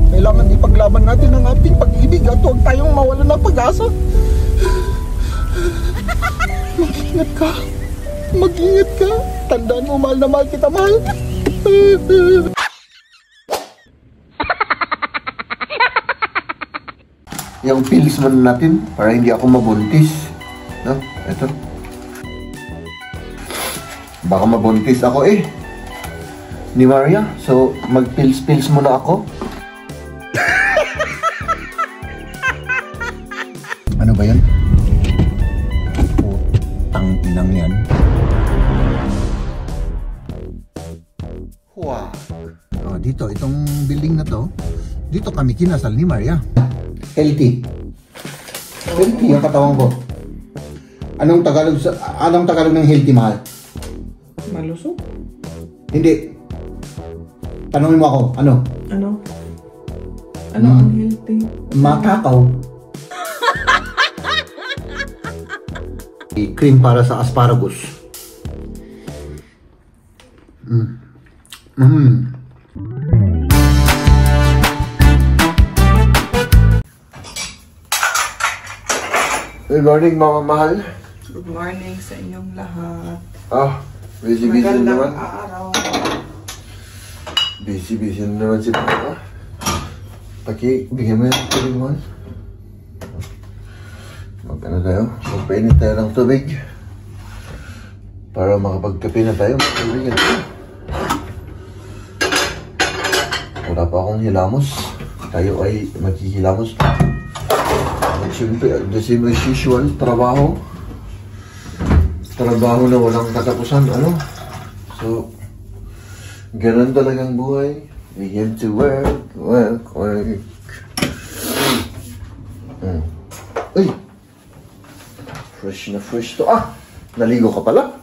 Kailangan ipaglaban natin ang ating pag-ibig at huwag tayong mawalan ng pag-asa. Mag-ingat ka. Mag-ingat ka. Tandaan mo, mahal na mahal kita, mahal. Yung pills man natin para hindi ako mabuntis. No? Ito. Baka mabuntis ako eh. Ni Maria. So, mag-pills-pills muna ako. Ano ba yan? Putang inang yan. Wow. Oh, dito, itong building na to, dito kami kinasal ni Maria. Healthy. Healthy yung katawan ko. Anong Tagalog ng healthy, mahal? Malusog? Hindi. Tanungin mo ako, ano? Ano ang healthy? Matakaw. Cream para sa asparagus. Good morning, mga mahal. Good morning sa inyong lahat. Busy naman. Araw. Busy naman si Papa. Paki, bigyan mo yung tubig, mahal. Magkano tayo? Magpainit tayo ng tubig. Para makapagkape na tayo. Magtubig na. Wala pa akong hilamos. Tayo ay maghihilamos. Siyempre, the same as usual, trabaho. Trabaho na walang katapusan, ano? So, ganun talagang buhay. We have to work. Uy! Fresh na fresh to. Naligo ka pala?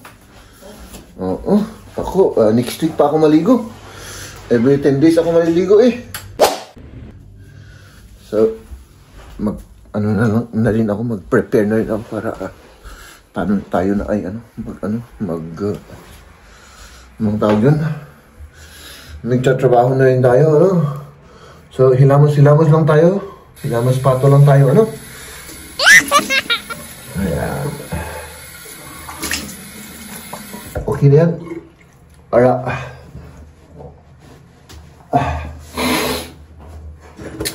Oo. Ako, next week pa ako maligo. Every 10 days ako maliligo eh. So, na rin ako, mag-prepare na rin ako para paano tayo na ay anong tawag yun? Nagtatrabaho na rin tayo, ano? So, hilamos lang tayo. Hilamos pato lang tayo, ano? Ayan. Okay na yan.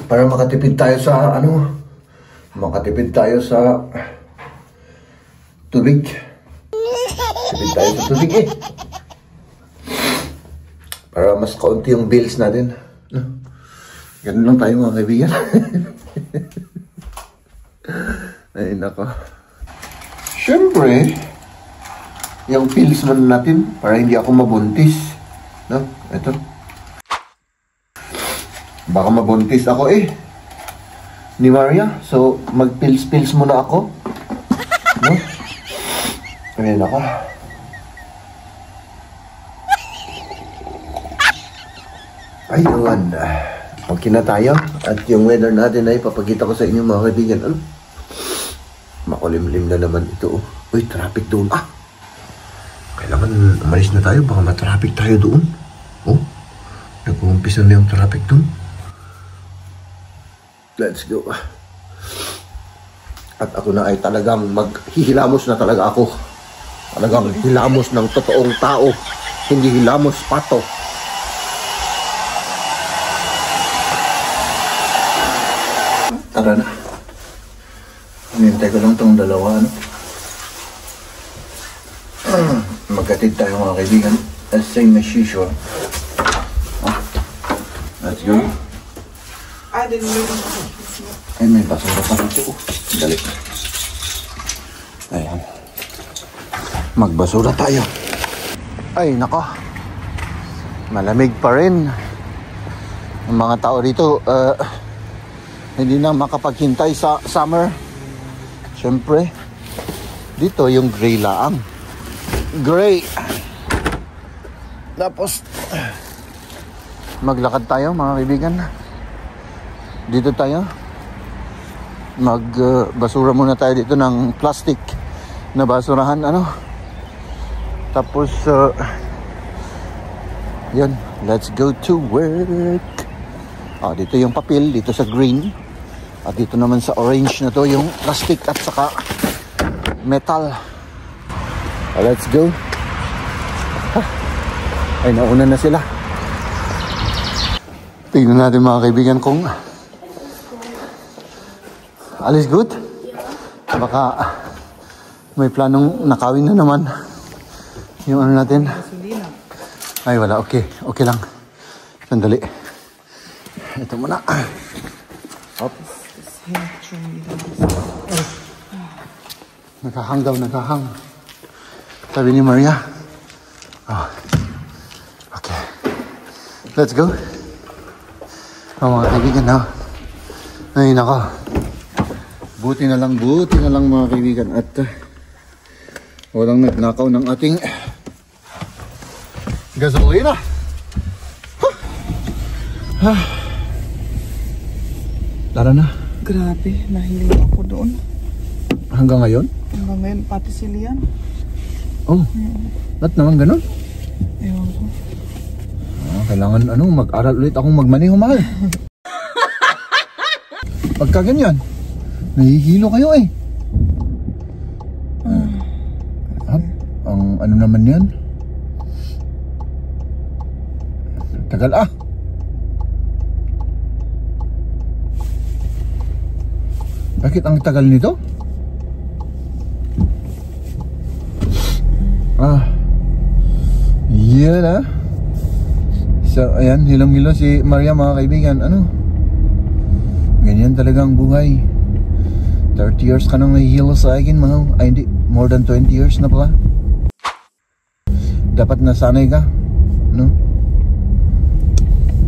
Para makatipid tayo sa makatipid tayo sa tubig. Tipid tayo sa tubig eh. Para mas kaunti yung bills natin. Ganun lang tayo, mga kaibigan. Ay, nako. Siyempre, yung pills man natin para hindi ako mabuntis. No? Ito. Baka mabuntis ako eh. Ni Maria. So, mag-pills-pills muna ako. No? Ayan ako. Ayun. Okay na tayo. At yung weather natin ay papakita ko sa inyo, mga kaibigan. Ano? Makulimlim na naman ito. Uy, traffic doon. Kailangan umalis na tayo. Baka matraffic tayo doon. Nag-uumpisa na yung traffic doon. Let's go. At ako na ay talagang maghihilamos na talaga ako. Talagang hilamos ng totoong tao. Hindi hilamos pato. Tara na. Hinintay ko lang itong dalawa, ano? Magkatid tayo, mga kaibigan. As same as usual. Let's go. Ay, may basura pa dito. Dali. Ayan. Magbasura tayo. Ay, nako. Malamig pa rin. Ang mga tao rito, hindi na makapaghintay sa summer. Siyempre, dito yung gray laang. Gray. Tapos, maglakad tayo, mga kaibigan. Dito tayo. Magbasura muna tayo dito ng plastic na basurahan, ano. Tapos, yun. Let's go to work. Dito yung papel, dito sa green. At dito naman sa orange na to yung plastic at saka metal. Let's go. Ay, nauna na sila. Tingnan natin mga kaibigan kung all is good. Baka may planong nakawin na naman yung ano natin. Ay, wala. Okay. Okay lang. Sandali. Ito muna. Hop. Nakahang daw, nakahang. Sabi ni Maria. Okay. Let's go. Mga kaibigan na. Ay, nako. Buti na lang mga kaibigan. At walang nagnakaw ng ating gasolina. Tara na. Grabe, nahiling ako doon. Hanggang ngayon? Hanggang ngayon, pati si Lian. Oh, ba't naman ganun? Ewan ko. Kailangan mag-aral ulit akong magmaneho, mahal. Pagka ganyan, nahihilo kayo eh. Ang ano naman yan? Tagal Bakit ang tagal nito? Yan So, ayan, hilong-hilo si Maria mga kaibigan. Ganyan talagang buhay. 30 years ka nang nahihilo sa akin mga. Ay hindi, more than 20 years na pala. Dapat nasanay ka, no?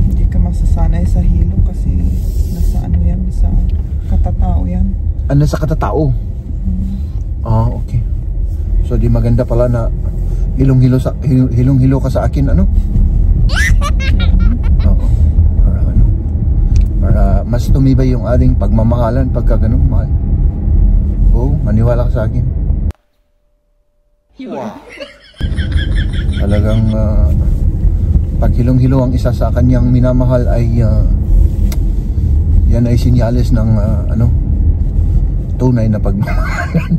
Hindi ka masasanay sa hilo kasi nasa yan, sa katatao yan. Sa katatao? Okay. So di maganda pala na hilong-hilo ka sa akin, Para mas tumibay yung ating pagmamahalan pagka ganun, mahal. Maniwala ka sa akin. Wow. Talagang pag hilong-hilo ang isa sa kanyang minamahal ay yan ay sinyales ng tunay na pagmamahalan.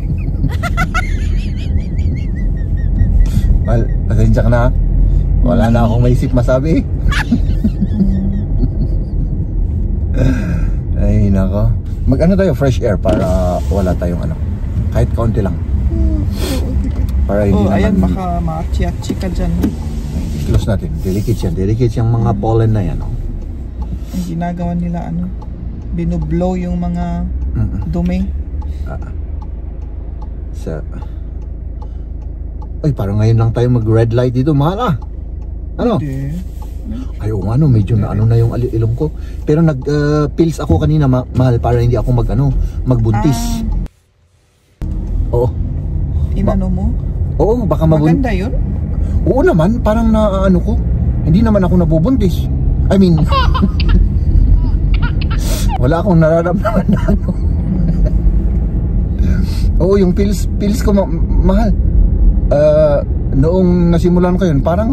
Well, pasensya ka na. Wala na akong maisip masabi. Ay nako. Mag-ano tayo, fresh air para wala tayong kahit kaunti lang. Para hindi naman. Ayan, baka ma-chiachi ka dyan. Close natin. Delicate yan. Delicate yung mga pollen na yan. Ang ginagawa nila, binublow yung mga dumi. Ay, parang ngayon lang tayo mag-red light dito. Mahal Hindi. Ay, medyo na na yung ilong ko. Pero nag-pills ako kanina, mahal, para hindi ako magbuntis. Oo. Inano mo? Oo, baka maganda yun? Oo naman, parang ko. Hindi naman ako nabubuntis. I mean, wala akong nararamdaman na Oo, yung pills ko mahal. Noong nasimulan ko yun, parang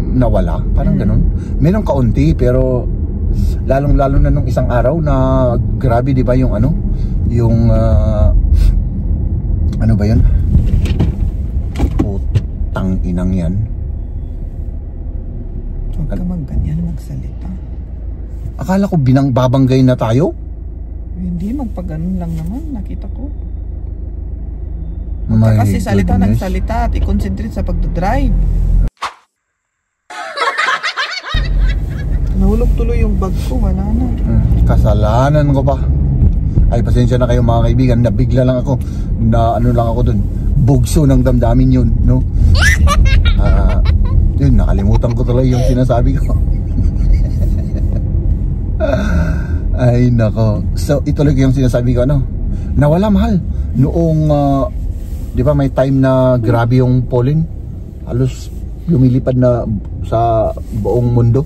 nawala, parang ganun. Meron kaunti, pero lalong-lalo na nung isang araw na grabe, di ba, yung yung ano ba yun? Putang inang yan. Huwag ka ganyan magsalita. Akala ko babanggay na tayo? Hindi, magpaganon lang naman, nakita ko. My kasi salita goodness. nagsalita at i-concentrate sa pagdadrive. Nahulog tuloy yung bag ko, wala na. Kasalanan ko pa. Ay, pasensya na kayo mga kaibigan, nabigla lang ako. Lang ako dun. Bugso ng damdamin yun, no? Yun, nakalimutan ko tuloy yung sinasabi ko. Ay, nako. So, ituloy ko yung sinasabi ko, nawala, mahal. Noong, di ba may time na grabe yung pollen? Halos lumilipad na sa buong mundo.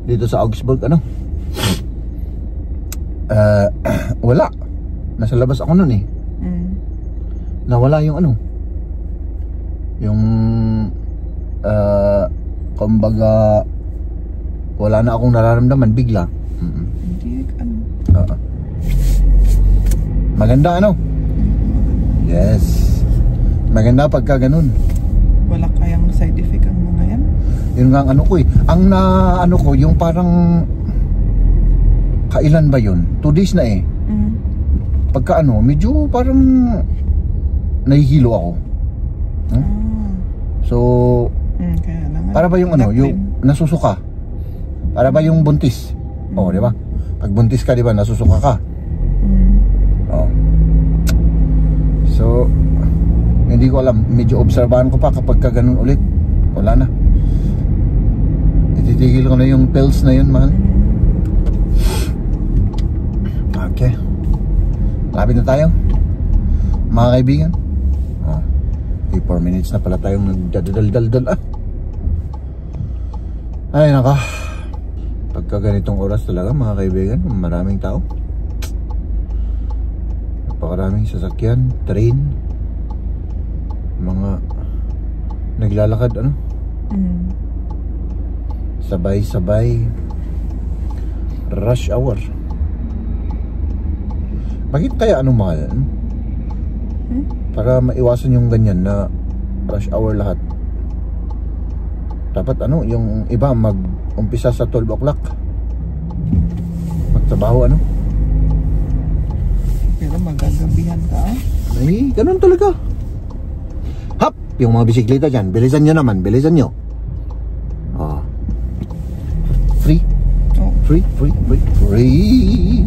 Dito sa Augsburg, wala. Nasa labas ako nun eh. Nawala yung yung kumbaga wala na akong nararamdaman bigla. Maganda ano? Yes. Maganda pagka ganun. Wala kayang side effect ang mga yan? Yun nga ang ano ko eh. Ang na ano ko, yung parang kailan ba yun? 2 days na eh. Pagka ano, medyo parang nahihilo ako. So, kaya lang, para ba yung ano, yung nasusuka? Para ba yung buntis? Oo, di ba? Pag buntis ka, di ba, nasusuka ka? Oo. So, hindi ko alam. Medyo obserbahan ko pa kapag ka ganun ulit. Wala na. Ititigil ko na yung pills na yun, mahal. Okay. Lapit na tayo, mga kaibigan. 4 minutes na pala tayong nagdadaldal. Ay naka, pagka ganitong oras talaga mga kaibigan, maraming tao, napakaraming sasakyan, train, mga naglalakad ano, sabay-sabay, rush hour. Bakit kaya ano mahal? Para maiwasan yung ganyan na rush hour lahat. Dapat ano, yung iba mag-umpisa sa 12 o'clock. Magtrabaho ano. Pero magagabihan ka. Ay, ganun talaga. Hap! Yung mga bisikleta dyan, bilisan nyo naman, bilisan nyo. Free. Free.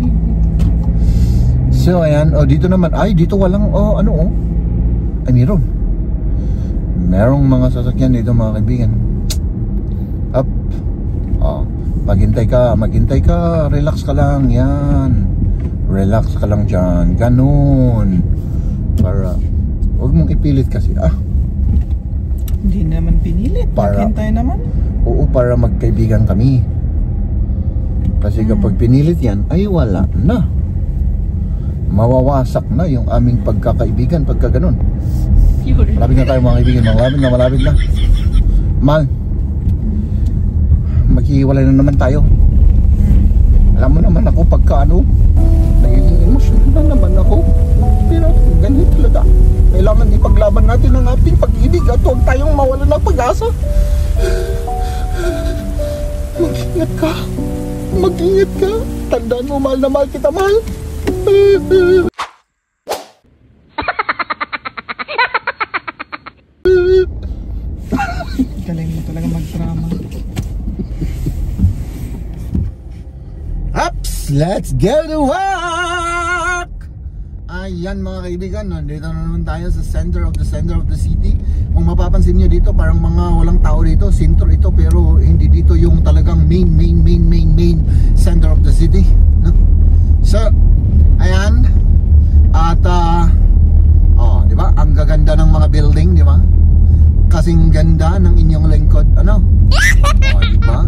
So ayan, dito naman, ay dito walang, ay merong mga sasakyan dito mga kaibigan. Up. Maghintay ka, relax ka lang, yan. Relax ka lang dyan, ganun. Para, huwag mong ipilit kasi, Hindi naman pinilit, maghintay naman. Oo, para magkaibigan kami. Kasi kapag pinilit yan, ay wala na. Mawawasak na yung aming pagkakaibigan pagka ganun. Malapit na tayo mga kaibigan, malapit na. Mal, maghihiwalay na naman tayo. Alam mo naman ako pagka ano, nagiging emotional na naman ako. Pero ganyan talaga, kailangan ipaglaban natin ang ating pag-ibig at huwag tayong mawala ng pag-asa. Mag-ingat ka. Tandaan mo, mahal na mahal kita, mahal. Galing mo talaga mag-drama. Ups, let's go to work. Ayan mga kaibigan, nandito na naman tayo sa center of the city. Kung mapapansin nyo dito, parang mga walang tao dito. Sentro ito, pero hindi dito yung talagang main center of the city, no? So, ayan. At di ba? Ang gaganda ng mga building, di ba? Kasing ganda ng inyong lingkod, ano? Di ba?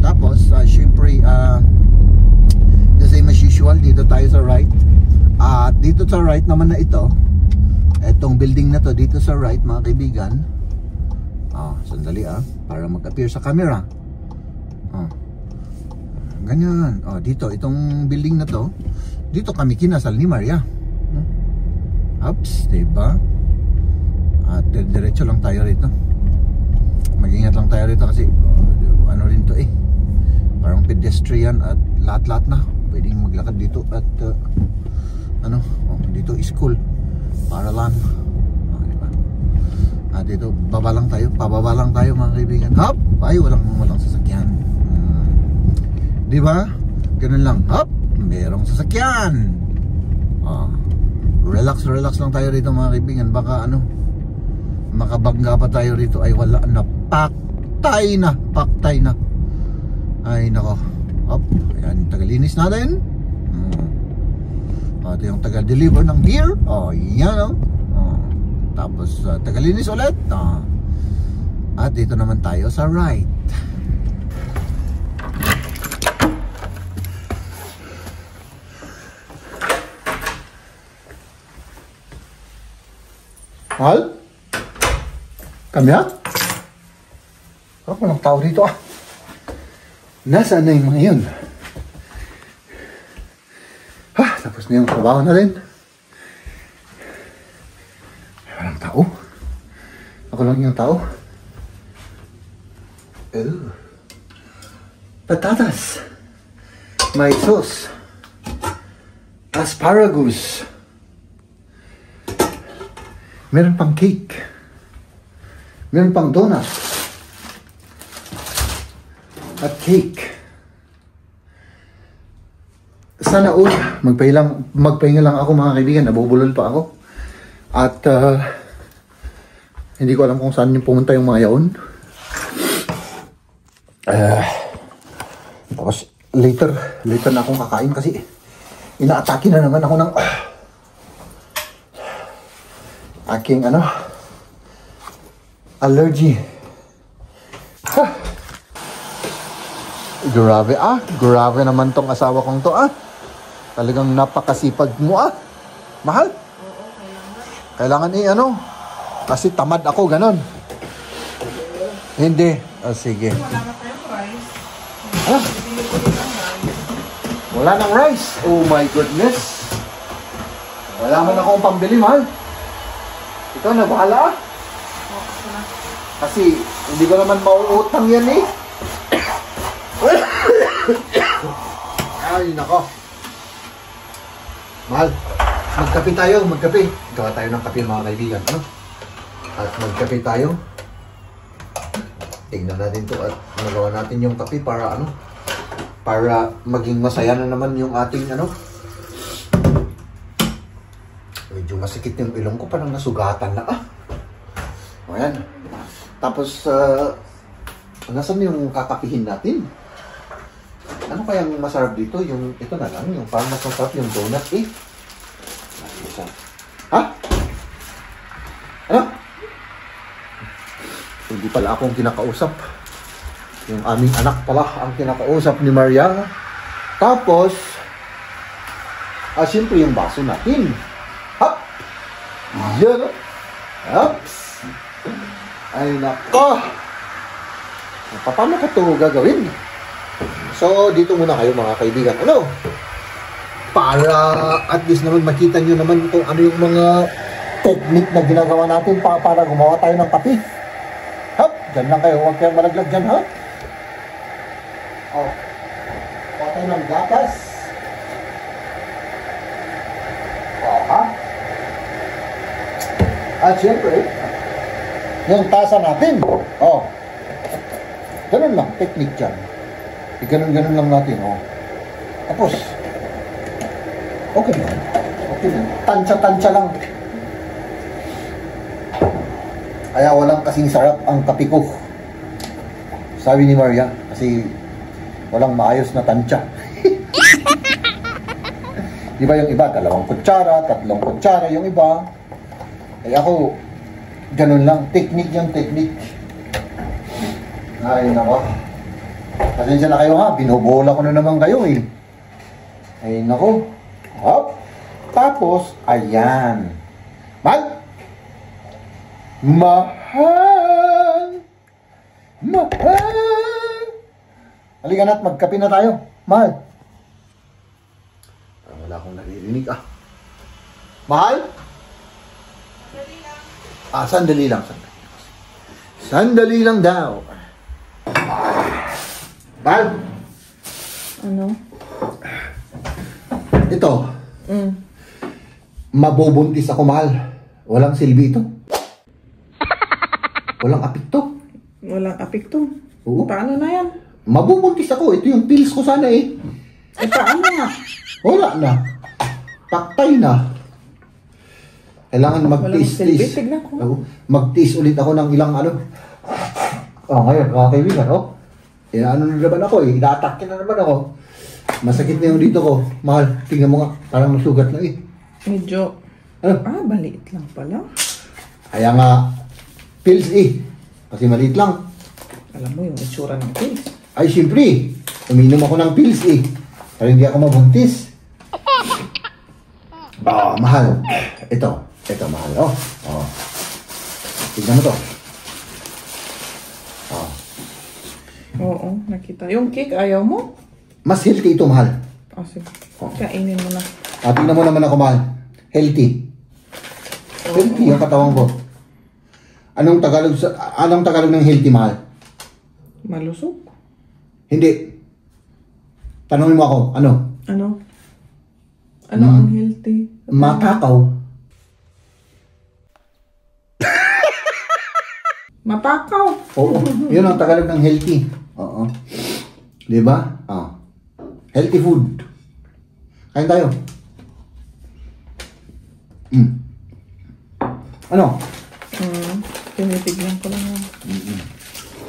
Tapos, syempre, the same as usual, dito tayo sa right. At dito sa right naman na ito, etong building na to, dito sa right mga kaibigan. Sandali para mag-appear sa camera. Ganyan. Dito, itong building na to, dito kami kinasal ni Maria. Ups, diba? At diretso lang tayo rito. Mag-ingat lang tayo rito kasi ano rin to parang pedestrian at lahat-lahat na pwedeng maglakad dito. At dito school, paralan, diba? At dito pababa lang tayo mga kaibigan. Hop! Ay, walang sasakyan. Diba? Ganun lang. Hop! Merong sasakyan. Relax lang tayo rito mga kaibigan. Baka makabangga pa tayo rito. Ay wala na. Paktay na. Ay nako. Hop! Ayan, tagalinis natin. Ito yung taga-deliver ng beer. Yan tapos tagalinis ulit. At dito naman tayo sa right. Hal? Kamya? Walang tao dito Nasaan na yung mga yun? Tapos na yung trabaho natin. Walang tao. Ako lang yung tao. Patatas. May sauce. Asparagus. Meron pang cake. Meron pang donut. At cake. Sana all, magpahinga lang ako mga kaibigan. Nabubulol pa ako. At hindi ko alam kung saan yung pumunta yung mga yaon. Tapos later na akong kakain kasi inaatake na naman ako ng aking allergy. Grabe naman tong asawa kong to Talagang napakasipag mo Mahal. Kailangan kasi tamad ako ganon. Hindi. Sige. Wala nang rice. Oh my goodness. Wala man akong pambili, mahal. Ikaw na bahala. Kasi hindi ko naman mauutang yan Ay, nako. Mahal, magkape tayo, magkape. Gawa tayo ng kape mga kaibigan, At magkape tayo. Tignan natin to at magawa natin yung kape para para maging masaya na naman yung ating Medyo masakit yung ilong ko, parang nasugatan na Ayan. Tapos nasaan yung kakapihin natin? Ano kayang masarap dito? Yung ito na lang, yung parang mas masarap yung donut Ha? Ano? Hindi pala akong kinakausap. Yung aming anak pala ang kinakausap ni Maria. Tapos, siyempre yung baso natin. Hop! Yan! Hops! Ay, nako! Paano ko ito gagawin? So, dito muna kayo mga kaibigan. Para at least naman makita nyo naman kung ano yung mga technique na ginagawa natin para gumawa tayo ng kape. Hop! Diyan lang kayo. Huwag kayong malaglag dyan, ha? Huwag tayo ng gatas. Ha? At syempre, yung tasa natin. Ganun lang. Technique dyan. Ganun lang natin, Tapos, okay na. Tansya-tansya lang. Kaya walang kasing sarap ang kape ko. Sabi ni Maria, kasi walang maayos na tansya. Di ba yung iba, 2 kutsara, 3 kutsara yung iba. Ay ako, ganun lang. Technique yung technique. Ay, nako. Pasensya na kayo binobola ko na naman kayo Ay, nako. Hop. Tapos, ayan. Mahal! Halika na't magkape na tayo. Mahal. Wala akong naririnig Mahal? Sandali lang. Sandali lang daw. Mahal? Ano? Ito. Mabubuntis ako, mahal. Walang silbi ito. Walang apekto. Walang apekto? Oo. Paano na yan? Mabubuntis ako. Ito yung pills ko sana paano nga? Wala na. Paktay na. Kailangan magtiis-tiis. Tignan ko. Magtiis ulit ako ng ilang ngayon, mga kaibigan, na naman ako Ina-attack na naman ako. Masakit na yung dito ko. Mahal, tingnan mo nga. Parang nasugat na Medyo. Maliit lang pala. Kaya nga, pills Kasi maliit lang. Alam mo yung itsura ng pills. Ay, siyempre. Uminom ako ng pills Pero hindi ako mabuntis. Mahal. Ito, mahal. Tignan mo to. Oo, nakita. Yung cake, ayaw mo? Mas healthy ito, mahal. Sige. Kainin mo na. Tingnan mo naman ako, mahal. Healthy. Healthy yung katawan ko. Anong Tagalog ng healthy, mahal? Malusog? Hindi. Tanungin mo ako, ano? Ano? Ano ang healthy? Matakaw. Matakaw? Oo. Yun ang Tagalog ng healthy. Oo. Diba? Healthy food. Kain tayo. Ano? Tinitignan ko lang yan.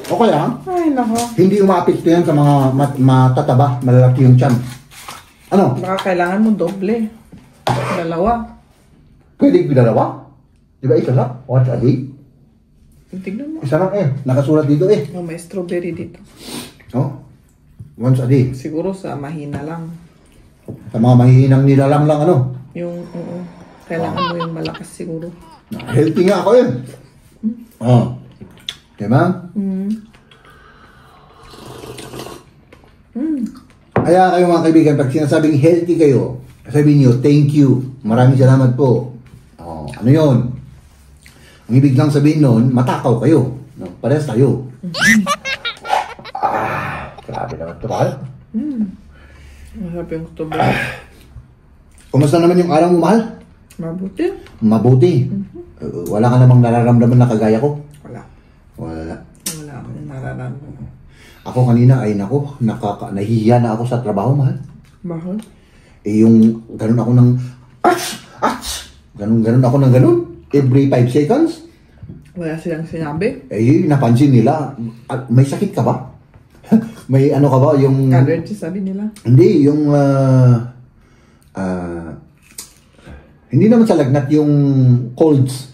Okay ha? Ay, nako. Hindi umapekto yan sa mga matataba, malalaki yung tiyan. Ano? Baka kailangan mo doble. Dalawa. Pwede dalawa? Diba isa lang? Once a day? Tignan mo. Isa lang nakasulat dito Oh, may strawberry dito. Oh? Once a day. Siguro sa mahina lang. Sa mga mahihinang nilalang lang ano? Yung, oo. Kailangan mo yung malakas siguro. Healthy nga ako yun. Diba? Kaya kayo mga kaibigan, pag sinasabing healthy kayo, sabihin nyo, thank you. Maraming salamat po. Ano yun? Ang ibig lang sabihin nun, matakaw kayo. No? Parehas tayo. Grabe naman ito, mahal. Masarap yung strawberry. Kumusta naman yung araw mo, mahal? Mabuti. Mabuti. Wala ka namang nararamdaman na kagaya ko? Wala. Wala. Wala akong nararamdaman. Ako kanina ay nahihiya na ako sa trabaho, mahal. Bakit? Yung ganun ako ng ganun ako ng ganun. Every 5 seconds. Wala silang sinabi? Napansin nila. May sakit ka ba? May ano ka ba? Yung... Allergy sabi nila? Hindi, yung... hindi naman sa lagnat, yung colds.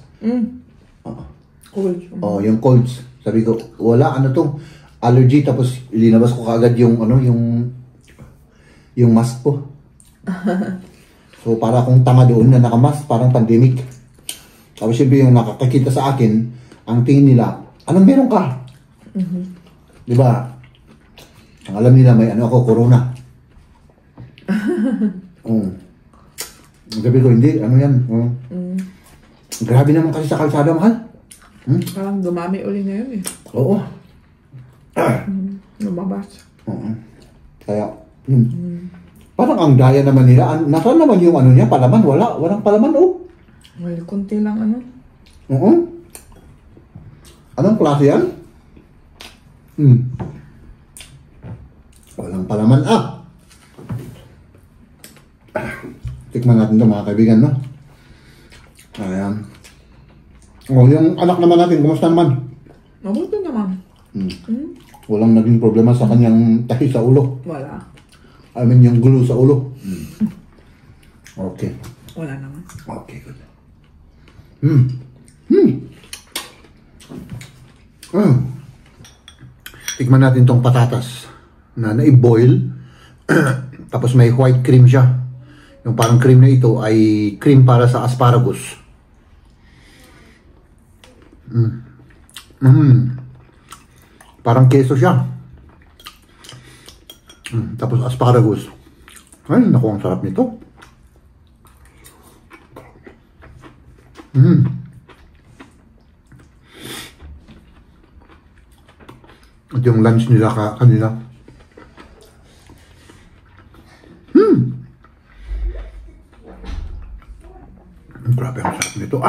Cold. Yung colds. Sabi ko, wala, ano to? Allergy, tapos linabas ko kaagad yung, yung mask ko. So, para akong tanga doon na nakamask, parang pandemic. Tapos siyempre yung nakakakita sa akin, ang tingin nila, anong meron ka? Diba? Ang alam nila, may ako, corona. Sabi ko, hindi, ano yan? Grabe naman kasi sa kalsada, mahal. Parang dumami uli na yun eh. Oo. Lumabas. Kaya, parang ang daya naman nila. Nasaan naman yung ano niya, palaman? Walang palaman, Well, kunti lang ano. Anong klase yan? Walang palaman, Tikman natin ito, mga kaibigan, no? Ayan. Yung anak naman natin, kumusta naman? Mabuti naman. Walang naging problema sa kanyang tahi sa ulo. Wala. I mean, yung gulo sa ulo. Okay. Wala naman. Okay, good. Tikman natin tong patatas na na-boil. Tapos may white cream siya. Yung parang cream na ito ay cream para sa asparagus. Parang keso siya. Tapos asparagus. Ay, naku, ang sarap nito. At yung lunch nila kanina. Grabe ang sarap nito.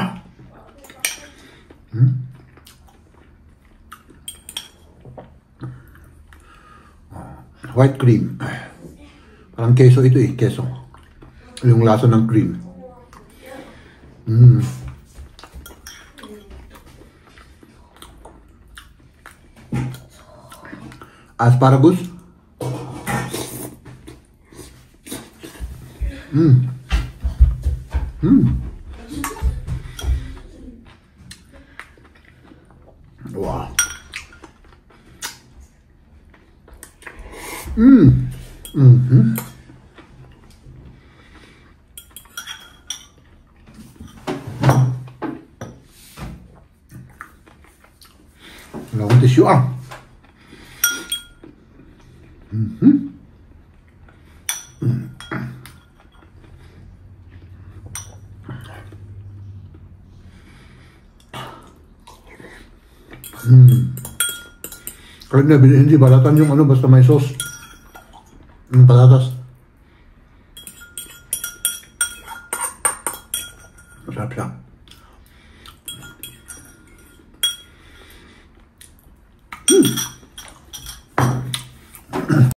White cream. Parang keso ito keso. Yung lasa ng cream. Asparagus. Wow. Wala akong tissue Kahit na hindi balatan yung ano, basta may sauce. Yung patatas. Masarap siya.